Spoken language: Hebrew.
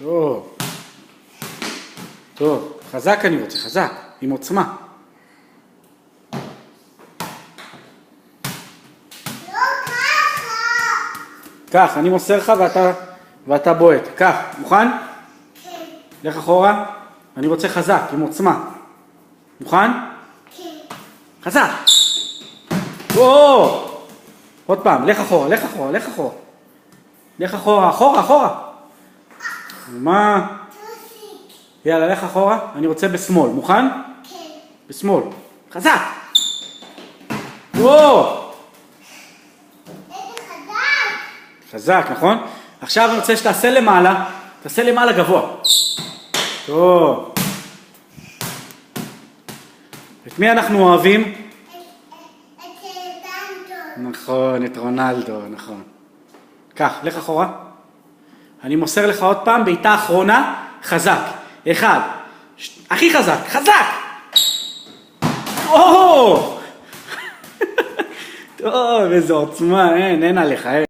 טוב. טוב, חזק אני רוצה, חזק, עם עוצמה. לא ככה. כך, אני מוסר לך ואתה בועט. כך, מוכן? כן. לך אחורה. אני רוצה חזק, עם עוצמה. מוכן? כן. חזק. או! עוד פעם, לך אחורה, לך אחורה, לך אחורה. לך אחורה, אחורה, אחורה. מה? תוסיק. יאללה, לך אחורה. אני רוצה בשמאל. מוכן? כן. בשמאל. חזק. או! איזה חזק. חזק, נכון? עכשיו אני רוצה שתעשה למעלה. תעשה למעלה גבוה. טוב. את מי אנחנו אוהבים? את טנטו. נכון, את רונלדו, נכון. כך, לך אחורה. אני מוסר לך עוד פעם, בעיטה אחרונה, חזק. אחד. הכי חזק, חזק! או! טוב, איזו עוצמה, אין עליך, אין.